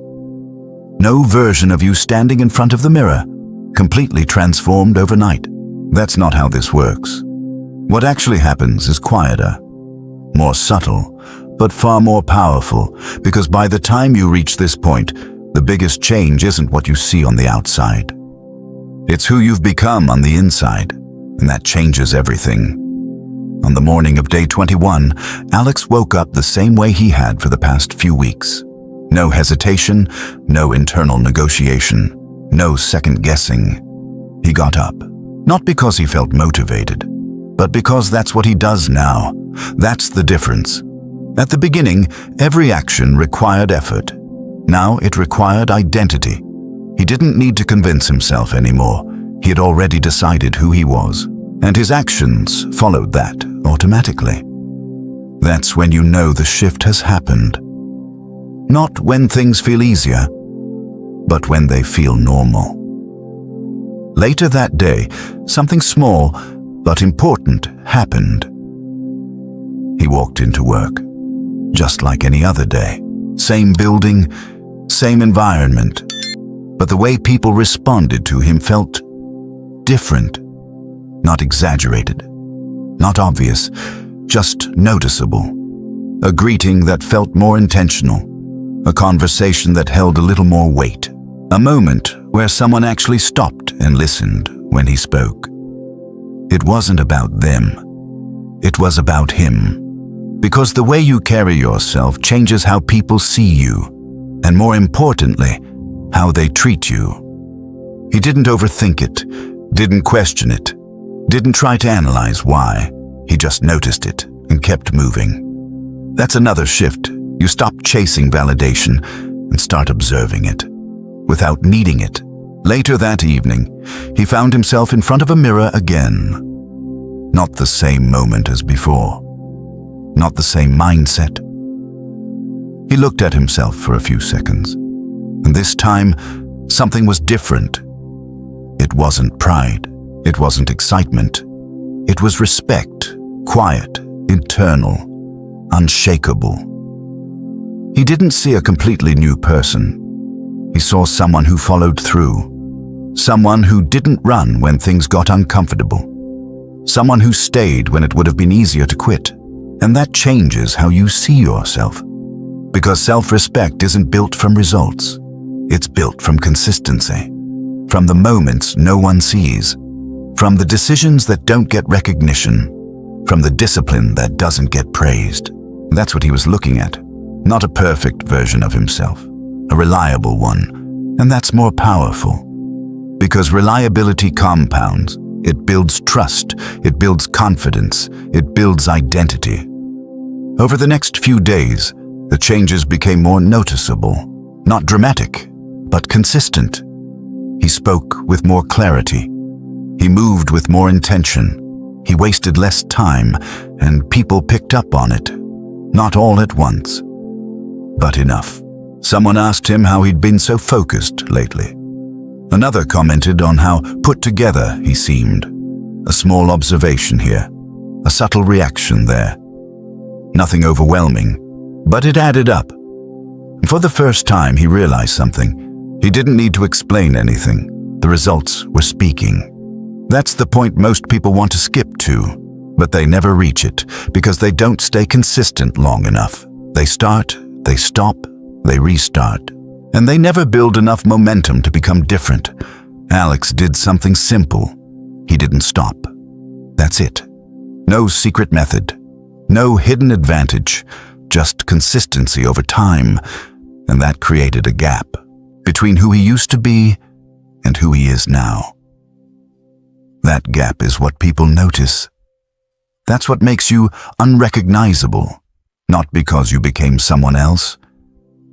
No version of you standing in front of the mirror, completely transformed overnight. That's not how this works. What actually happens is quieter, more subtle, but far more powerful, because by the time you reach this point, the biggest change isn't what you see on the outside. It's who you've become on the inside, and that changes everything. On the morning of day 21, Alex woke up the same way he had for the past few weeks. No hesitation, no internal negotiation, no second guessing. He got up, not because he felt motivated, but because that's what he does now. That's the difference. At the beginning, every action required effort. Now it required identity. He didn't need to convince himself anymore. He had already decided who he was, and his actions followed that automatically. That's when you know the shift has happened. Not when things feel easier, but when they feel normal. Later that day, something small but important happened. He walked into work, just like any other day. Same building, same environment, but the way people responded to him felt different. Not exaggerated, not obvious, just noticeable. A greeting that felt more intentional, a conversation that held a little more weight, a moment where someone actually stopped and listened when he spoke. It wasn't about them, it was about him. Because the way you carry yourself changes how people see you, and more importantly, how they treat you. He didn't overthink it, didn't question it, didn't try to analyze why. He just noticed it and kept moving. That's another shift. You stop chasing validation and start observing it, without needing it. Later that evening, he found himself in front of a mirror again. Not the same moment as before. Not the same mindset. He looked at himself for a few seconds, and this time, something was different. It wasn't pride. It wasn't excitement. It was respect, quiet, internal, unshakable. He didn't see a completely new person. He saw someone who followed through, someone who didn't run when things got uncomfortable, someone who stayed when it would have been easier to quit. And that changes how you see yourself. Because self-respect isn't built from results. It's built from consistency. From the moments no one sees. From the decisions that don't get recognition. From the discipline that doesn't get praised. That's what he was looking at. Not a perfect version of himself. A reliable one. And that's more powerful. Because reliability compounds. It builds trust. It builds confidence. It builds identity. Over the next few days, the changes became more noticeable, not dramatic, but consistent. He spoke with more clarity. He moved with more intention. He wasted less time, and people picked up on it. Not all at once, but enough. Someone asked him how he'd been so focused lately. Another commented on how put together he seemed. A small observation here, a subtle reaction there. Nothing overwhelming, but it added up. For the first time, he realized something. He didn't need to explain anything. The results were speaking. That's the point most people want to skip to, but they never reach it because they don't stay consistent long enough. They start, they stop, they restart, and they never build enough momentum to become different. Alex did something simple. He didn't stop. That's it. No secret method. No hidden advantage, just consistency over time, and that created a gap between who he used to be and who he is now. That gap is what people notice. That's what makes you unrecognizable, not because you became someone else,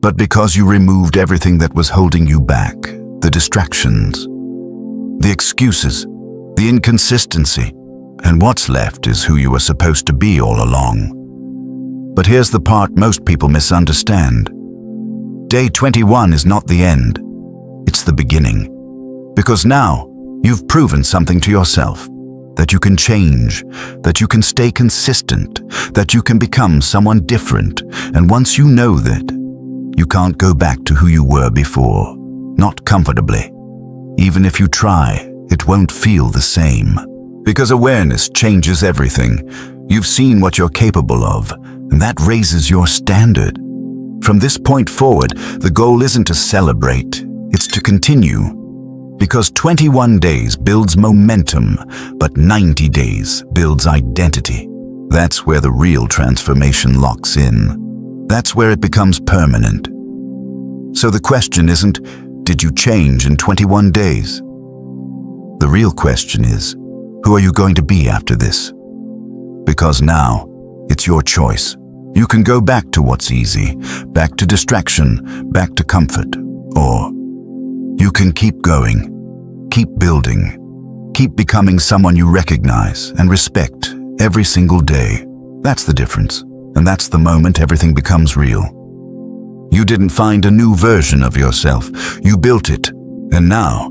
but because you removed everything that was holding you back, the distractions, the excuses, the inconsistency. And what's left is who you were supposed to be all along. But here's the part most people misunderstand. Day 21 is not the end. It's the beginning. Because now, you've proven something to yourself. That you can change, that you can stay consistent, that you can become someone different. And once you know that, you can't go back to who you were before. not comfortably. Even if you try, it won't feel the same. Because awareness changes everything. You've seen what you're capable of, and that raises your standard. From this point forward, the goal isn't to celebrate, it's to continue. Because 21 days builds momentum, but 90 days builds identity. That's where the real transformation locks in. That's where it becomes permanent. So the question isn't, did you change in 21 days? The real question is, who are you going to be after this? Because now, it's your choice. You can go back to what's easy, back to distraction, back to comfort, or you can keep going, keep building, keep becoming someone you recognize and respect every single day. That's the difference, and that's the moment everything becomes real. You didn't find a new version of yourself, you built it, and now,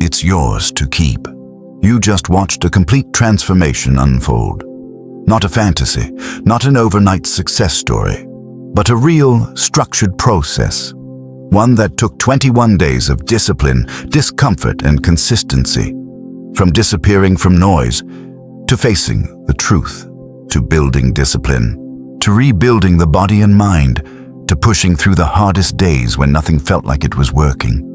it's yours to keep. You just watched a complete transformation unfold. Not a fantasy, not an overnight success story, but a real, structured process. One that took 21 days of discipline, discomfort, and consistency. From disappearing from noise, to facing the truth, to building discipline, to rebuilding the body and mind, to pushing through the hardest days when nothing felt like it was working.